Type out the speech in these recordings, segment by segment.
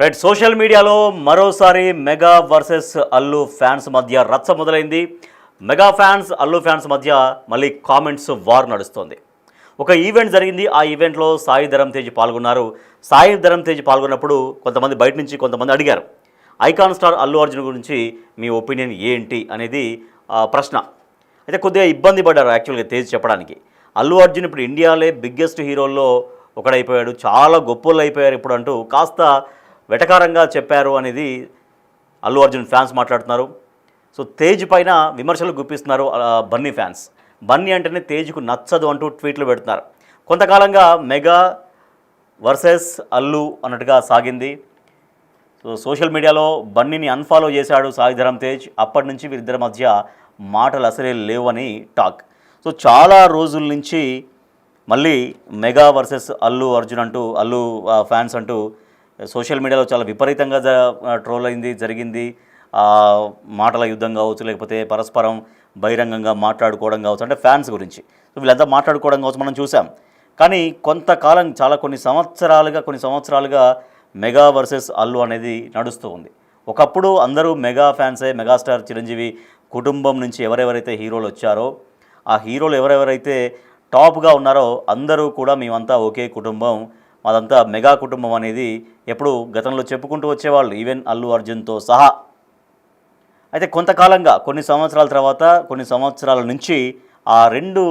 Right, social మీడియాలో మరోసారి mega versus Allu fans మధ్య రచ్చ మొదలైంది. మెగా ఫ్యాన్స్ అల్లు ఫ్యాన్స్ మధ్య మళ్ళీ కామెంట్స్ వార్ నడుస్తోంది. ఒక ఈవెంట్ జరిగింది. ఆ ఈవెంట్లో సాయి ధరమ్ తేజ్ పాల్గొన్నారు. సాయి ధరమ్ తేజ్ పాల్గొన్నప్పుడు కొంతమంది బయట నుంచి కొంతమంది అడిగారు, ఐకాన్ స్టార్ అల్లు అర్జున్ గురించి మీ ఒపీనియన్ ఏంటి అనేది ప్రశ్న. అయితే కొద్దిగా ఇబ్బంది పడ్డారు యాక్చువల్గా తేజ్ చెప్పడానికి. అల్లు అర్జున్ ఇప్పుడు ఇండియాలో బిగ్గెస్ట్ హీరోల్లో ఒకడైపోయాడు, చాలా గొప్పోళ్ళు అయిపోయారు ఇప్పుడు అంటూ కాస్త వెటకారంగా చెప్పారు అనేది అల్లు అర్జున్ ఫ్యాన్స్ మాట్లాడుతున్నారు. సో తేజ్ పైన విమర్శలు గుప్పిస్తున్నారు బన్నీ ఫ్యాన్స్. బన్నీ అంటేనే తేజ్కు నచ్చదు అంటూ ట్వీట్లు పెడుతున్నారు. కొంతకాలంగా మెగా వర్సెస్ అల్లు అన్నట్టుగా సాగింది. సో సోషల్ మీడియాలో బన్నీని అన్ఫాలో చేశాడు సాయి ధరమ్ తేజ్. అప్పటి నుంచి వీరిద్దరి మధ్య మాటలు అసలే లేవని టాక్. సో చాలా రోజుల నుంచి మళ్ళీ మెగా వర్సెస్ అల్లు అర్జున్ అంటూ అల్లు ఫ్యాన్స్ అంటూ సోషల్ మీడియాలో చాలా విపరీతంగా ట్రోల్ అయింది, జరిగింది. మాటల యుద్ధం కావచ్చు, లేకపోతే పరస్పరం బహిరంగంగా మాట్లాడుకోవడం కావచ్చు, అంటే ఫ్యాన్స్ గురించి. సో వీళ్ళంతా మాట్లాడుకోవడం కావచ్చు మనం చూసాం. కానీ కొంతకాలం కొన్ని సంవత్సరాలుగా మెగా వర్సెస్ అల్లు అనేది నడుస్తూ ఉంది. ఒకప్పుడు అందరూ మెగా ఫ్యాన్సే. మెగాస్టార్ చిరంజీవి కుటుంబం నుంచి ఎవరెవరైతే హీరోలు వచ్చారో, ఆ హీరోలు ఎవరెవరైతే టాప్గా ఉన్నారో అందరూ కూడా మేమంతా ఒకే కుటుంబం, మాదంతా మెగా కుటుంబం అనేది ఎప్పుడు గతంలో చెప్పుకుంటూ వచ్చేవాళ్ళు, ఈవెన్ అల్లు అర్జున్తో సహా. అయితే కొంతకాలంగా కొన్ని సంవత్సరాల నుంచి ఆ రెండు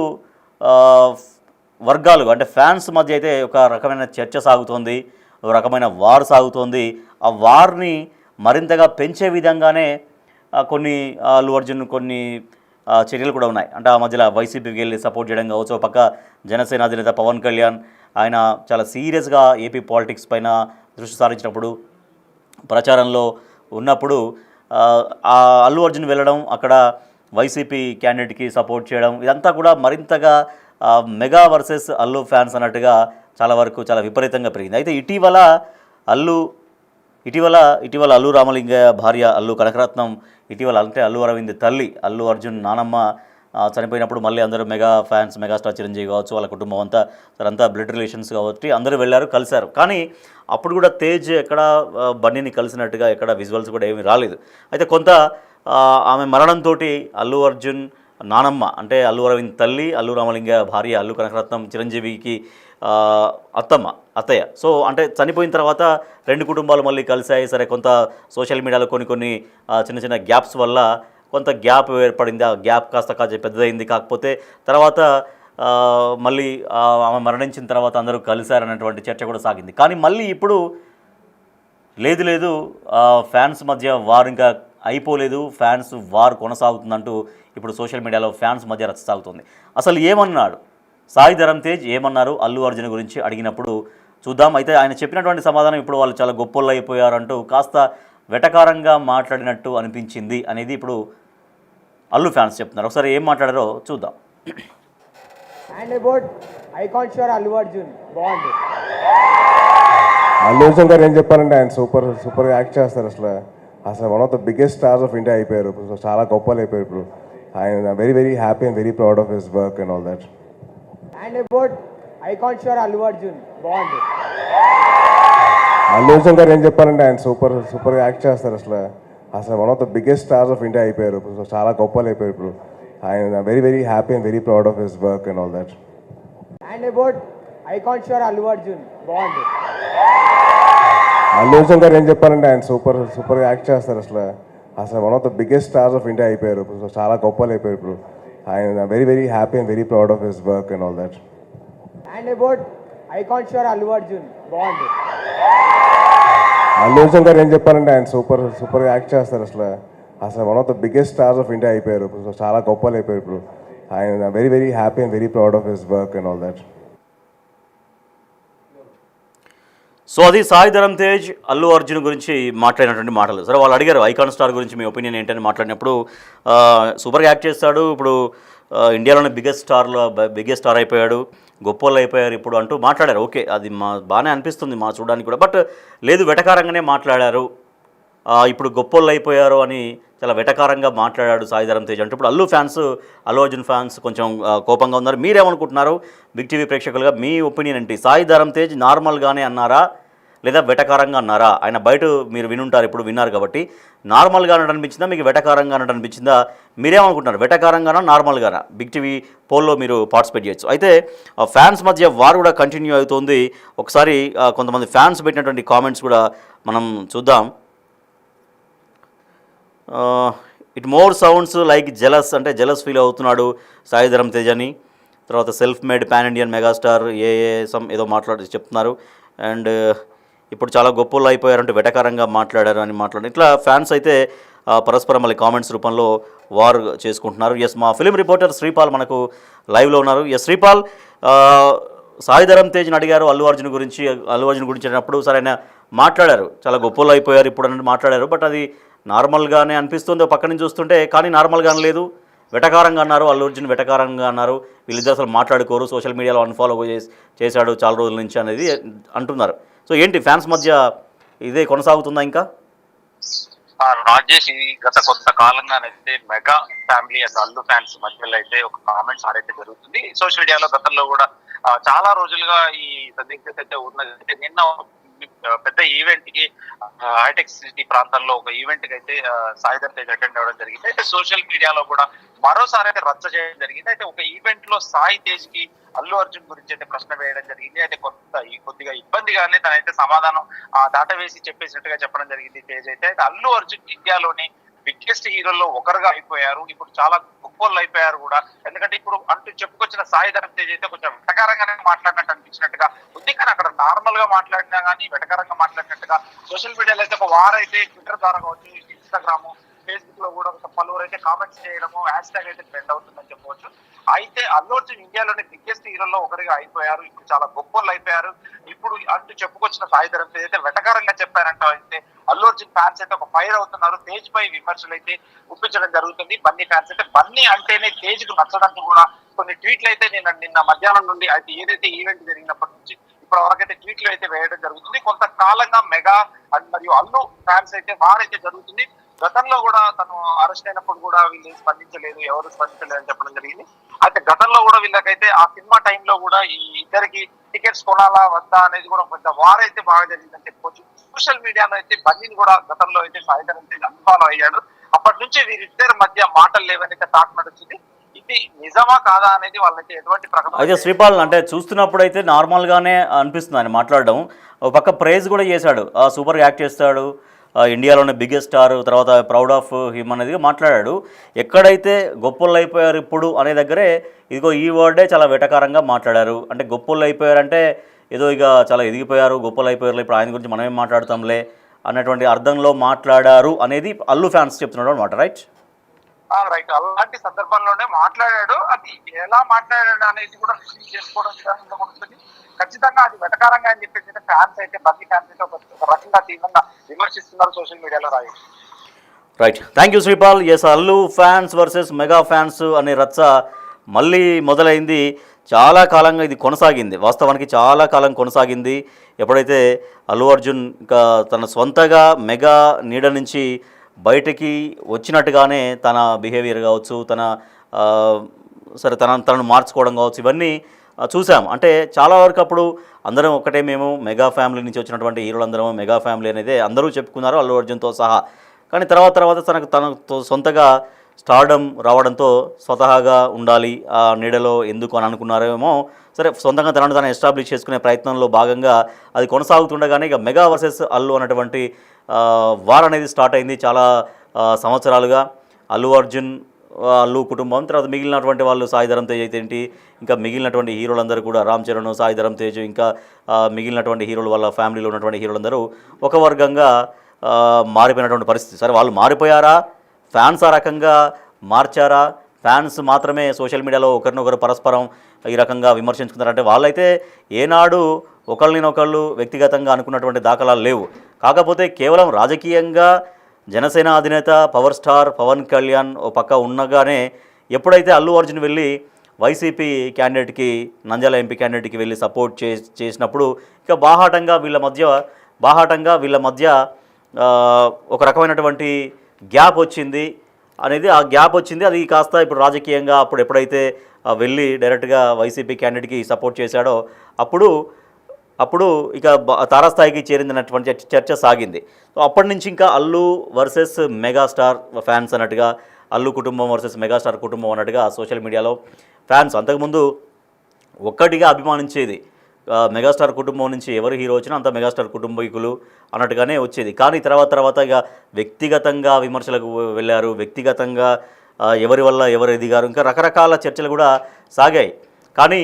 వర్గాలు అంటే ఫ్యాన్స్ మధ్య అయితే ఒక రకమైన చర్చ సాగుతోంది, ఒక రకమైన వార్ సాగుతోంది. ఆ వార్ని మరింతగా పెంచే విధంగానే కొన్ని అల్లు అర్జున్ కొన్ని చర్యలు కూడా ఉన్నాయి. అంటే ఆ మధ్యలో వైసీపీకి వెళ్ళి సపోర్ట్ చేయడం కావచ్చు. పక్క జనసేన అధినేత పవన్ కళ్యాణ్ ఆయన చాలా సీరియస్గా ఏపీ పాలిటిక్స్ పైన దృష్టి సారించినప్పుడు, ప్రచారంలో ఉన్నప్పుడు ఆ అల్లు అర్జున్ వెళ్ళడం, అక్కడ వైసీపీ క్యాండిడేట్కి సపోర్ట్ చేయడం, ఇదంతా కూడా మరింతగా మెగా వర్సెస్ అల్లు ఫ్యాన్స్ అన్నట్టుగా చాలా విపరీతంగా పెరిగింది. అయితే ఇటీవల అల్లు రామలింగయ్య భార్య అల్లు కనకరత్నం అంటే అల్లు అరవింద్ తల్లి అల్లు అర్జున్ నానమ్మ చనిపోయినప్పుడు మళ్ళీ అందరూ మెగా ఫ్యాన్స్, మెగాస్టార్ చిరంజీవి కావచ్చు, వాళ్ళ కుటుంబం అంతా బ్లడ్ రిలేషన్స్ కాబట్టి అందరూ వెళ్ళారు, కలిశారు. కానీ అప్పుడు కూడా తేజ్ ఎక్కడ బన్నీని కలిసినట్టుగా ఎక్కడ విజువల్స్ కూడా ఏమీ రాలేదు. అయితే ఆమె మరణంతో అల్లు అర్జున్ నానమ్మ అంటే అల్లు అరవింద్ తల్లి, అల్లు రామలింగ భార్య అల్లు కనకరత్నం చిరంజీవికి అత్తయ్య. సో అంటే చనిపోయిన తర్వాత రెండు కుటుంబాలు మళ్ళీ కలిశాయి. సరే, కొంత సోషల్ మీడియాలో కొన్ని చిన్న గ్యాప్స్ వల్ల కొంత గ్యాప్ ఏర్పడింది. ఆ గ్యాప్ కాస్త పెద్దదైంది. కాకపోతే తర్వాత మళ్ళీ ఆమె మరణించిన తర్వాత అందరూ కలిశారనేటువంటి చర్చ కూడా సాగింది. కానీ మళ్ళీ ఇప్పుడు లేదు ఫ్యాన్స్ మధ్య వార్ ఇంకా అయిపోలేదు, ఫ్యాన్స్ వార్ కొనసాగుతుందంటూ ఇప్పుడు సోషల్ మీడియాలో ఫ్యాన్స్ మధ్య రచ్చ సాగుతుంది. అసలు ఏమన్నాడు సాయి ధరమ్ తేజ్, ఏమన్నారు అల్లు అర్జున్ గురించి అడిగినప్పుడు చూద్దాం. అయితే ఆయన చెప్పినటువంటి సమాధానం ఇప్పుడు వాళ్ళు చాలా గొప్పోళ్ళు అయిపోయారంటూ కాస్త వెటకారంగా మాట్లాడినట్టు అనిపించింది అనేది ఇప్పుడు అల్లు ఫ్యాన్స్ చెప్తున్నారు. ఒకసారి ఏం మాట్లాడారో చూద్దాం. And about icon star Allu Arjun బాగుంది. అల్లు అర్జున్ గారు ఏం చెప్పాలంటే ఆయన సూపర్ యాక్ట్ చేస్తారు. అసలు one of the biggest stars of India అయిపోయారు. చాలా గొప్పలు అయిపోయారు ఇప్పుడు. ఆయన very happy and very proud of his work and all that. And about icon star Allu Arjun బాగుంది. అల్లు అర్జున్ గారు ఏం చెప్పాలంటే ఆయన సూపర్ యాక్ట్ చేస్తారు. అసలు one of the biggest stars of India అయిపోయారు. చాలా గొప్పలు అయిపోయారు ఇప్పుడు. ఆయన very happy and very proud of his work and all that. And about icon star Allu Arjun బాగుంది. అల్లు అర్జున్ గారు ఏం చెప్పాలంటే ఆయన సూపర్ యాక్ట్ చేస్తారు. అసలు one of the biggest stars of India అయిపోయారు. చాలా గొప్పలు అయిపోయారు ఇప్పుడు. ఆయన very happy and very proud of his work and all that. And about icon star Allu Arjun బాగుంది. అల్లు అర్జున్ గారు ఏం చెప్పాలంటే ఆయన సూపర్ యాక్ట్ చేస్తారు. అసలు one of the biggest stars of India అయిపోయారు. చాలా గొప్పలు అయిపోయారు ఇప్పుడు. ఆయన very happy and very proud of his work and all that. So అది సాయి ధరమ్ తేజ్ అల్లు అర్జున్ గురించి మాట్లాడినటువంటి మాటలు. సరే, వాళ్ళు అడిగారు ఐకాన్ స్టార్ గురించి మీ ఒపీనియన్ ఏంటని మాట్లాడినప్పుడు సూపర్గా యాక్ట్ చేస్తాడు, ఇప్పుడు ఇండియాలోనే బిగ్గెస్ట్ స్టార్ అయిపోయాడు, గొప్పోళ్ళు అయిపోయారు ఇప్పుడు అంటూ మాట్లాడారు. ఓకే, అది బాగానే అనిపిస్తుంది మా చూడడానికి కూడా. బట్ లేదు, వెటకారంగానే మాట్లాడారు. ఇప్పుడు గొప్పోళ్ళు అయిపోయారు అని చాలా వెటకారంగా మాట్లాడాడు సాయి ధరమ్ తేజ్ అంటే ఇప్పుడు అల్లు అర్జున్ ఫ్యాన్స్ కొంచెం కోపంగా ఉన్నారు. మీరేమనుకుంటున్నారు? బిగ్ టీవీ ప్రేక్షకులుగా మీ ఒపీనియన్ ఏంటి? సాయి ధరమ్ తేజ్ నార్మల్గానే అన్నారా, లేదా వెటకారంగా అన్నారా? ఆయన బయట మీరు వినుంటారు, ఇప్పుడు విన్నారు కాబట్టి నార్మల్గా అన్నట్టు అనిపించిందా, మీకు వెటకారంగా అన్నట్టు అనిపించిందా? మీరేమనుకుంటున్నారు, వెటకారంగానా నార్మల్గానా? బిగ్ టీవీ పోల్లో మీరు పార్టిసిపేట్ చేయొచ్చు. అయితే ఫ్యాన్స్ మధ్య వార్ కూడా కంటిన్యూ అవుతుంది. ఒకసారి కొంతమంది ఫ్యాన్స్ పెట్టినటువంటి కామెంట్స్ కూడా మనం చూద్దాం. It more sounds like jealous, అంటే జెలస్ ఫీల్ అవుతున్నాడు సాయి ధరమ్ తేజ్ అని. తర్వాత self made pan Indian megastar ఏదో చెప్తున్నారు. అండ్ ఇప్పుడు చాలా గొప్పలు అయిపోయారంటే వెటకారంగా మాట్లాడారు అని ఇట్లా ఫ్యాన్స్ అయితే పరస్పరం మళ్ళీ కామెంట్స్ రూపంలో వార్ చేసుకుంటున్నారు. ఎస్, మా ఫిలిం రిపోర్టర్ శ్రీపాల్ మనకు లైవ్లో ఉన్నారు. ఎస్ శ్రీపాల్, సాయి ధరమ్ తేజ్ని అడిగారు అల్లు అర్జున్ గురించి అన్నప్పుడు సరే ఆయన మాట్లాడారు, చాలా గొప్పలు అయిపోయారు ఇప్పుడు అన్నట్టు మాట్లాడారు. బట్ అది నార్మల్గానే అనిపిస్తుంది పక్క నుంచి చూస్తుంటే, కానీ నార్మల్గా అనలేదు, వెటకారంగా అన్నారు. అల్లు అర్జున్ వెటకారంగా అన్నారు. వీళ్ళిద్దరు అసలు మాట్లాడుకోరు, సోషల్ మీడియాలో అన్ఫాలో చేశాడు చాలా రోజుల నుంచి అనేది అంటున్నారు. సో ఏంటి ఫ్యాన్స్ మధ్య ఇదే కొనసాగుతుందా ఇంకా? రాజేష్, గత కొంతకాలంగానైతే mega family and Allu fans మధ్యలో అయితే ఒక కామెంట్స్ ఆడైతే జరుగుతుంది. సోషల్ మీడియాలో గతంలో కూడా చాలా రోజులుగా ఈ సందిగ్ధత అయితే ఉన్నది. నిన్న పెద్ద ఈవెంట్ కి హైటెక్ సిటీ ప్రాంతాల్లో ఒక ఈవెంట్ కి అయితే సాయి ధరమ్ తేజ్ అటెండ్ అవ్వడం జరిగింది. అయితే సోషల్ మీడియాలో కూడా మరోసారి అయితే రచ్చ చేయడం జరిగింది. అయితే ఒక ఈవెంట్ లో సాయి తేజ్ కి అల్లు అర్జున్ గురించి అయితే ప్రశ్న వేయడం జరిగింది. అయితే కొద్దిగా ఇబ్బందిగానే తనైతే సమాధానం దాటవేసి చెప్పేసినట్టుగా చెప్పడం జరిగింది తేజ్ అయితే. అల్లు అర్జున్ ఇండియాలోని బిగ్గెస్ట్ హీరోల్లో ఒకరుగా అయిపోయారు, ఇప్పుడు చాలా గొప్పలు అయిపోయారు కూడా. ఎందుకంటే ఇప్పుడు అంటూ చెప్పుకొచ్చిన సాయి ధరమ్ తేజ్ అయితే కొంచెం వెటకారంగానే మాట్లాడినట్టు అనిపించినట్టుగా ఉంది. కానీ అక్కడ నార్మల్ గా మాట్లాడినా కానీ వెటకారంగా మాట్లాడినట్టుగా సోషల్ మీడియాలో అయితే ఒక వారైతే ట్విట్టర్ ద్వారా కావచ్చు, ఇన్స్టాగ్రామ్, ఫేస్బుక్ లో కూడా పలువురు అయితే కామెంట్స్ చేయడము, హ్యాష్ ట్యాగ్ అయితే ట్రెండ్ అవుతుందని చెప్పవచ్చు. అయితే అల్లు అర్జున్ ఇండియాలోని బిగ్గెస్ట్ హీరోల్లో ఒకరిగా అయిపోయారు, ఇప్పుడు చాలా గొప్పలు అయిపోయారు. ఇప్పుడు అంటూ చెప్పుకొచ్చిన సాయి ధరమ్ తేజ్ అయితే వెటకారంగా చెప్పారంట. అయితే అల్లు అర్జున్ ఫ్యాన్స్ అయితే ఒక ఫైర్ అవుతున్నారు. తేజ్ పై విమర్శలు అయితే గుప్పించడం జరుగుతుంది. బన్నీ ఫ్యాన్స్ అయితే బన్నీ అంటేనే తేజ్ కు నచ్చడానికి కూడా కొన్ని ట్వీట్లు అయితే నిన్న మధ్యాహ్నం నుండి అయితే ఏదైతే ఈవెంట్ జరిగినప్పటి నుంచి ఇప్పటి వరకైతే ట్వీట్లు అయితే వేయడం జరుగుతుంది. కొంతకాలంగా మెగా అండ్ మరియు అల్లు ఫ్యాన్స్ అయితే వారైతే జరుగుతుంది. గతంలో కూడా తను అరెస్ట్ అయినప్పుడు కూడా వీళ్ళు స్పందించలేదు, ఎవరు స్పందించలేదు అని చెప్పడం జరిగింది. అయితే గతంలో కూడా వీళ్ళకైతే ఆ సినిమా టైంలో కూడా ఈ ఇద్దరికి టికెట్స్ కొనాలా వద్దా అనేది కూడా కొంత వారైతే బాగా జరిగిందని చెప్పుకోవచ్చు. సోషల్ మీడియాలో అయితే బన్నీని కూడా గతంలో అయితే సాయి ధరమ్ తేజ్ అన్ఫాలో అయ్యాడు. అప్పటి నుంచి వీరిద్దరి మధ్య మాటలు లేవనైతే టాక్ నడుస్తుంది. ఇది నిజమా కాదా అనేది వాళ్ళైతే ఎటువంటి ప్రకటన. అయితే శ్రీపాల్, అంటే చూస్తున్నప్పుడు అయితే నార్మల్గానే అనిపిస్తుంది ఆయన మాట్లాడడం. ఒక పక్క ప్రైజ్ కూడా చేశాడు, సూపర్గా యాక్ట్ చేస్తాడు, ఇండియాలోనే బిగ్గెస్ట్ స్టార్, తర్వాత ప్రౌడ్ ఆఫ్ హిమ్ అనేది మాట్లాడాడు. ఎక్కడైతే గొప్పలు అయిపోయారు ఇప్పుడు అనే దగ్గరే ఇదిగో ఈ వర్డే చాలా వెటకారంగా మాట్లాడారు. అంటే గొప్పలు అయిపోయారంటే ఏదో ఇక చాలా ఎదిగిపోయారు, గొప్పలు అయిపోయారు, ఇప్పుడు ఆయన గురించి మనమేం మాట్లాడతాంలే అన్నటువంటి అర్థంలో మాట్లాడారు అనేది అల్లు ఫ్యాన్స్ చెప్తున్నాడు అనమాట. రైట్ రైట్ అలాంటి సందర్భంలోనే మాట్లాడాడు. అది ఎలా మాట్లాడాడు అనేది కూడా రిసీవ్ చేసుకోవడం ఉంటుంది. ఖచ్చితంగా అది వెటకారంగా అని చెప్పేసి ఫ్యాన్స్ అయితే బన్నీ ఫ్యాన్స్ అయితే ఒక రకంగా తీవ్రంగా విమర్శిస్తున్నారు సోషల్ మీడియాలో. Right, thank you Sripal. Yes, Allu fans versus mega fans అనే రచ్చ మళ్ళీ మొదలైంది. చాలా కాలంగా ఇది కొనసాగింది, వాస్తవానికి చాలా కాలం కొనసాగింది. ఎప్పుడైతే అల్లు అర్జున్ ఇంకా తన సొంతగా మెగా నీడ నుంచి బయటికి వచ్చినట్టుగానే తన బిహేవియర్ కావచ్చు, తనను మార్చుకోవడం కావచ్చు, ఇవన్నీ చూసాం. అంటే చాలా వరకు అప్పుడు అందరం ఒకటే, మేము మెగా ఫ్యామిలీ నుంచి వచ్చినటువంటి హీరోలందరం మెగా ఫ్యామిలీ అనేది అందరూ చెప్పుకున్నారు, అల్లు అర్జున్తో సహా. కానీ తర్వాత తనతో సొంతగా స్టార్డమ్ రావడంతో స్వతహాగా ఉండాలి ఆ నీడలో ఎందుకు అని అనుకున్నారేమో. సరే, సొంతంగా తనను తాను ఎస్టాబ్లిష్ చేసుకునే ప్రయత్నంలో భాగంగా అది కొనసాగుతుండగానే ఇక మెగా వర్సెస్ అల్లు అనేటువంటి వార్ అనేది స్టార్ట్ అయింది. చాలా సంవత్సరాలుగా అల్లు అర్జున్, అల్లు కుటుంబం, తర్వాత మిగిలినటువంటి వాళ్ళు సాయి ధరమ్ తేజ్ అయితే ఏంటి, ఇంకా మిగిలినటువంటి హీరోలందరూ కూడా రామ్ చరణ్, సాయి ధరమ్ తేజ్, ఇంకా మిగిలినటువంటి హీరోలు, వాళ్ళ ఫ్యామిలీలో ఉన్నటువంటి హీరోలందరూ ఒక వర్గంగా మారిపోయినటువంటి పరిస్థితి. సరే, వాళ్ళు మారిపోయారా, ఫ్యాన్స్ ఆ రకంగా మార్చారా, ఫ్యాన్స్ మాత్రమే సోషల్ మీడియాలో ఒకరినొకరు పరస్పరం ఈ రకంగా విమర్శించుకున్నారంటే వాళ్ళైతే ఏనాడు ఒకళ్ళనొకళ్ళు వ్యక్తిగతంగా అనుకున్నటువంటి దాఖలాలు లేవు. కాకపోతే కేవలం రాజకీయంగా జనసేన అధినేత పవర్ స్టార్ పవన్ కళ్యాణ్ ఓ పక్క ఉండగానే ఎప్పుడైతే అల్లు అర్జున్ వెళ్ళి వైసీపీ క్యాండిడేట్కి, నంద్యాల ఎంపీ క్యాండిడేట్కి వెళ్ళి సపోర్ట్ చేసినప్పుడు ఇక బాహాటంగా వీళ్ళ మధ్య ఒక రకమైనటువంటి గ్యాప్ వచ్చింది అనేది, అది కాస్త ఇప్పుడు రాజకీయంగా ఎప్పుడైతే వెళ్ళి డైరెక్ట్గా వైసీపీ క్యాండిడేట్కి సపోర్ట్ చేశాడో అప్పుడు అప్పుడు ఇక తారాస్థాయికి చేరిందన్నటువంటి చర్చ సాగింది. సో అప్పటి నుంచి ఇంకా అల్లు వర్సెస్ మెగాస్టార్ ఫ్యాన్స్ అన్నట్టుగా, అల్లు కుటుంబం వర్సెస్ మెగాస్టార్ కుటుంబం అన్నట్టుగా సోషల్ మీడియాలో ఫ్యాన్స్ అంతకుముందు ఒక్కటిగా అభిమానించేది. మెగాస్టార్ కుటుంబం నుంచి ఎవరు హీరో వచ్చినా అంత మెగాస్టార్ కుటుంబీకులు అన్నట్టుగానే వచ్చేది. కానీ తర్వాత ఇక వ్యక్తిగతంగా విమర్శలకు వెళ్ళారు, వ్యక్తిగతంగా ఎవరి వల్ల ఎవరు ఎదిగారు, ఇంకా రకరకాల చర్చలు కూడా సాగాయి. కానీ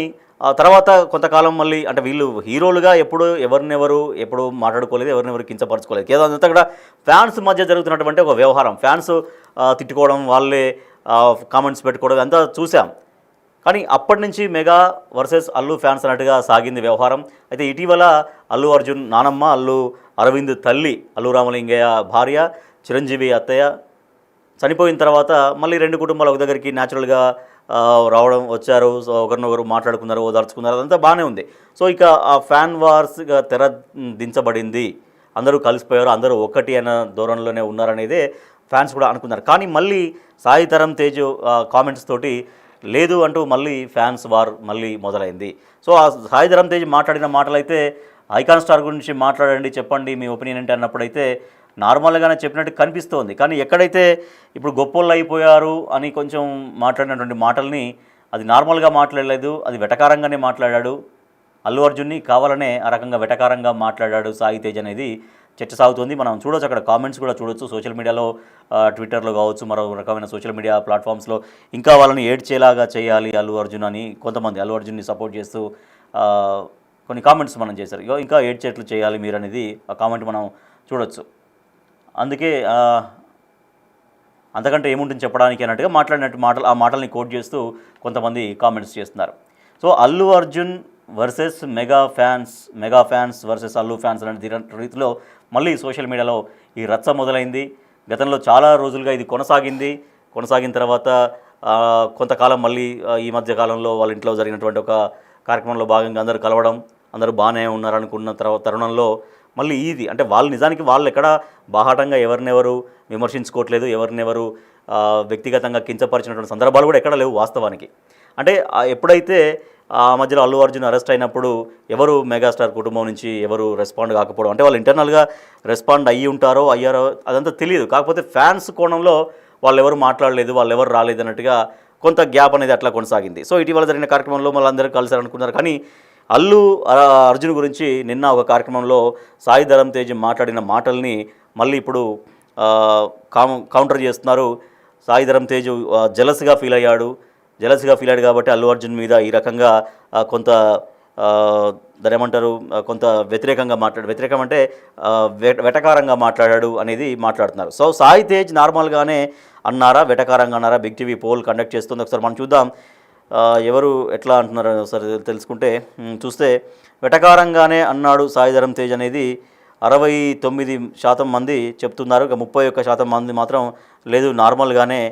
తర్వాత కొంతకాలం మళ్ళీ అంటే వీళ్ళు హీరోలుగా ఎప్పుడు మాట్లాడుకోలేదు, ఎవరినెవరు కించపరచుకోలేదు. ఏదో అంతా కూడా ఫ్యాన్స్ మధ్య జరుగుతున్నటువంటి ఒక వ్యవహారం, ఫ్యాన్స్ తిట్టుకోవడం, వాళ్ళే కామెంట్స్ పెట్టుకోవడం అంతా చూసాం. కానీ అప్పటి నుంచి మెగా వర్సెస్ అల్లు ఫ్యాన్స్ అన్నట్టుగా సాగింది వ్యవహారం. అయితే ఇటీవల అల్లు అర్జున్ నానమ్మ, అల్లు అరవింద్ తల్లి, అల్లు రామలింగయ్య భార్య, చిరంజీవి అత్తయ్య చనిపోయిన తర్వాత మళ్ళీ రెండు కుటుంబాలు ఒక దగ్గరికి న్యాచురల్గా వచ్చారు. సో ఒకరినొకరు మాట్లాడుకున్నారు, ఓదార్చుకున్నారు, అదంతా బాగానే ఉంది. సో ఇక ఆ ఫ్యాన్ వార్స్గా తెర దించబడింది, అందరూ కలిసిపోయారు, అందరూ ఒక్కటి అన్న ధోరణిలోనే ఉన్నారనేదే ఫ్యాన్స్ కూడా అనుకున్నారు. కానీ మళ్ళీ సాయి ధరమ్ తేజ్ కామెంట్స్ తోటి లేదు అంటూ మళ్ళీ ఫ్యాన్స్ వార్ మళ్ళీ మొదలైంది. సో ఆ సాయి ధరమ్ తేజ్ మాట్లాడిన మాటలైతే ఐకాన్ స్టార్ గురించి మాట్లాడండి, చెప్పండి మీ ఒపీనియన్ ఏంటి అన్నప్పుడైతే నార్మల్గానే చెప్పినట్టు కనిపిస్తోంది. కానీ ఎక్కడైతే ఇప్పుడు గొప్పోళ్ళు అయిపోయారు అని కొంచెం మాట్లాడినటువంటి మాటల్ని అది నార్మల్గా మాట్లాడలేదు, అది వెటకారంగానే మాట్లాడాడు. అల్లు అర్జున్ని కావాలనే ఆ రకంగా వెటకారంగా మాట్లాడాడు సాయి తేజ్ అనేది చర్చ సాగుతుంది. మనం చూడొచ్చు, అక్కడ కామెంట్స్ కూడా చూడొచ్చు. సోషల్ మీడియాలో ట్విట్టర్లో కావచ్చు, మరో రకమైన సోషల్ మీడియా ప్లాట్ఫామ్స్లో ఇంకా వాళ్ళని ఏడ్చేలాగా చేయాలి అల్లు అర్జున్ అని కొంతమంది అల్లు అర్జున్ని సపోర్ట్ చేస్తూ కొన్ని కామెంట్స్ మనం చేశారు. ఇంకా ఏడ్చేట్లు చేయాలి మీరు అనేది ఆ కామెంట్ మనం చూడొచ్చు. అందుకే అంతకంటే ఏముంటుంది చెప్పడానికి అన్నట్టుగా ఆ మాటల్ని కోట్ చేస్తూ కొంతమంది కామెంట్స్ చేస్తున్నారు. So Allu Arjun versus mega fans versus Allu fans అనే రీతిలో మళ్ళీ సోషల్ మీడియాలో ఈ రచ్చ మొదలైంది. గతంలో చాలా రోజులుగా ఇది కొనసాగిన తర్వాత కొంతకాలం మళ్ళీ ఈ మధ్య కాలంలో వాళ్ళ ఇంట్లో జరిగినటువంటి ఒక కార్యక్రమంలో భాగంగా అందరూ కలవడం, అందరూ బాగానే ఉన్నారనుకున్న తరుణంలో మళ్ళీ ఇది అంటే నిజానికి వాళ్ళు ఎక్కడ బాహాటంగా ఎవరినెవరు విమర్శించుకోవట్లేదు, ఎవరినెవరు వ్యక్తిగతంగా కించపరిచినటువంటి సందర్భాలు కూడా ఎక్కడ లేవు వాస్తవానికి. అంటే ఎప్పుడైతే ఆ మధ్యలో అల్లు అర్జున్ అరెస్ట్ అయినప్పుడు ఎవరు మెగాస్టార్ కుటుంబం నుంచి ఎవరు రెస్పాండ్ కాకపోవడం, అంటే వాళ్ళు ఇంటర్నల్గా రెస్పాండ్ అయ్యారో అదంతా తెలియదు. కాకపోతే ఫ్యాన్స్ కోణంలో వాళ్ళు ఎవరు మాట్లాడలేదు, వాళ్ళు ఎవరు రాలేదు అన్నట్టుగా కొంత గ్యాప్ అనేది అట్లా కొనసాగింది. సో ఇటీవల జరిగిన కార్యక్రమంలో మళ్ళీ అందరూ కలిసారనుకున్నారు. కానీ అల్లు అర్జున్ గురించి నిన్న ఒక కార్యక్రమంలో సాయి ధరమ్ తేజ్ మాట్లాడిన మాటల్ని మళ్ళీ ఇప్పుడు కౌంటర్ చేస్తున్నారు. సాయి ధరమ్ తేజ్ జెలస్గా ఫీల్ అయ్యాడు కాబట్టి అల్లు అర్జున్ మీద ఈ రకంగా కొంత దాని ఏమంటారు కొంత వ్యతిరేకం అంటే వెటకారంగా మాట్లాడాడు అనేది మాట్లాడుతున్నారు. సో సాయి తేజ్ నార్మల్గానే అన్నారా, వెటకారంగా అన్నారా? బిగ్ టీవీ పోల్ కండక్ట్ చేస్తుంది, ఒకసారి మనం చూద్దాం ఎవరు ఎట్లా అంటున్నారో ఒకసారి చూస్తే వెటకారంగానే అన్నాడు సాయి ధరమ్ తేజ్ అనేది 69% మంది చెప్తున్నారు. ఇక 31% మంది మాత్రం లేదు నార్మల్గానే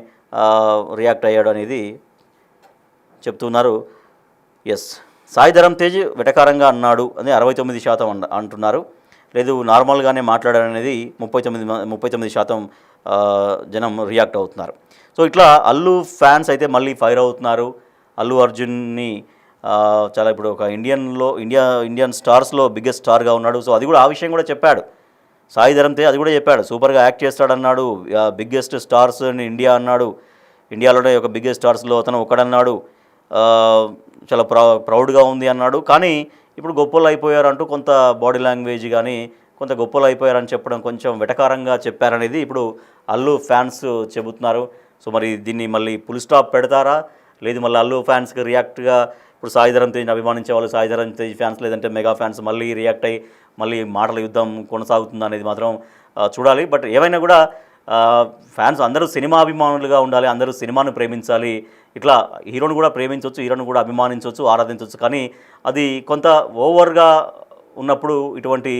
రియాక్ట్ అయ్యాడు అనేది చెప్తున్నారు. ఎస్, సాయి ధరమ్ తేజ్ వెటకారంగా అన్నాడు అని 69% అంటున్నారు. లేదు నార్మల్గానే మాట్లాడాడు అనేది 39% జనం రియాక్ట్ అవుతున్నారు. సో ఇట్లా అల్లు ఫ్యాన్స్ అయితే మళ్ళీ ఫైర్ అవుతున్నారు. అల్లు అర్జున్ని చాలా ఇప్పుడు ఒక ఇండియన్ స్టార్స్లో బిగ్గెస్ట్ స్టార్గా ఉన్నాడు. సో అది కూడా ఆ విషయం కూడా చెప్పాడు సాయి ధరమ్ తేజ్, అది కూడా చెప్పాడు. సూపర్గా యాక్ట్ చేస్తాడన్నాడు, బిగ్గెస్ట్ స్టార్స్ ఇన్ ఇండియా అన్నాడు, ఇండియాలోనే ఒక బిగ్గెస్ట్ స్టార్స్లో అతను ఒకడన్నాడు, చాలా ప్రౌడ్గా ఉంది అన్నాడు. కానీ ఇప్పుడు గొప్పలు అయిపోయారంటూ కొంత బాడీ లాంగ్వేజ్ కానీ కొంత గొప్పలు అయిపోయారని చెప్పడం కొంచెం వెటకారంగా చెప్పారనేది ఇప్పుడు అల్లు ఫ్యాన్స్ చెబుతున్నారు. సో మరి దీన్ని మళ్ళీ ఫుల్ స్టాప్ పెడతారా, లేదు మళ్ళీ అల్లు ఫ్యాన్స్కి రియాక్ట్గా ఇప్పుడు సాయి ధరమ్ తేజ్ని అభిమానించే వాళ్ళు సాయి ధరమ్ తేజ్ ఫ్యాన్స్ లేదంటే మెగా ఫ్యాన్స్ మళ్ళీ రియాక్ట్ అయ్యి మళ్ళీ మాటల యుద్ధం కొనసాగుతుందా అనేది మాత్రం చూడాలి. బట్ ఏమైనా కూడా ఫ్యాన్స్ అందరూ సినిమా అభిమానులుగా ఉండాలి, అందరూ సినిమాను ప్రేమించాలి. ఇట్లా హీరోని కూడా ప్రేమించవచ్చు, హీరోని కూడా అభిమానించవచ్చు, ఆరాధించవచ్చు. కానీ అది కొంత ఓవర్గా ఉన్నప్పుడు ఇటువంటి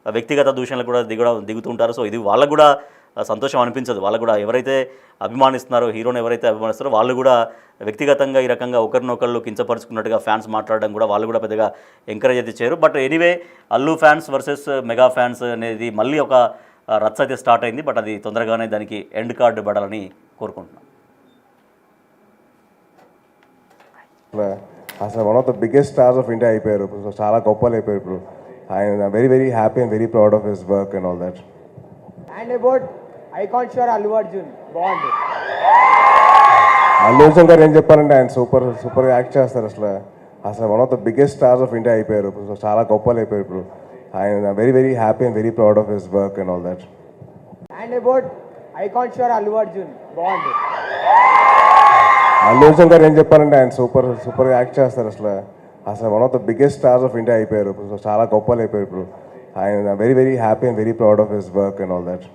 వ్యక్తిగత దూషణలు కూడా దిగుతుంటారు. సో ఇది వాళ్ళకు కూడా సంతోషం అనిపించదు. వాళ్ళకు కూడా ఎవరైతే అభిమానిస్తున్నారో, హీరోని ఎవరైతే అభిమానిస్తారో వాళ్ళు కూడా వ్యక్తిగతంగా ఈ రకంగా ఒకరినొకళ్ళు కించపరుచుకున్నట్టుగా ఫ్యాన్స్ మాట్లాడడం కూడా వాళ్ళు కూడా పెద్దగా ఎంకరేజ్ అయితే చేయరు. But anyway Allu fans versus mega fans అనేది మళ్ళీ ఒక రచ్చ అయితే స్టార్ట్ అయింది. బట్ అది తొందరగానే దానికి ఎండ్ కార్డు పడాలని కోరుకుంటున్నాను. అసలు one of the biggest stars of India అయిపోయారు. చాలా గొప్పలు అయిపోయారు ఇప్పుడు. ఆయన very very happy and very proud of his work and all that. And about icon star Allu Arjun బాగుంది. అల్లు అర్జున్ గారు ఏం చెప్పాలంటే ఆయన సూపర్ యాక్ట్ చేస్తారు అసలు one of the biggest stars of India అయిపోయారు. సో చాలా గొప్పలు అయిపోయారు ఇప్పుడు. ఆయన very very happy and very proud of his work and all that. And about icon star Allu Arjun బాగుంది. అల్లు అర్జున్ గారు ఏం చెప్పాలంటే ఆయన సూపర్ యాక్ట్ చేస్తారు అసలు one of the biggest stars of India అయిపోయారు. సో చాలా గొప్పలు అయిపోయారు ఇప్పుడు. ఆయన very very happy and very proud of his work and all that.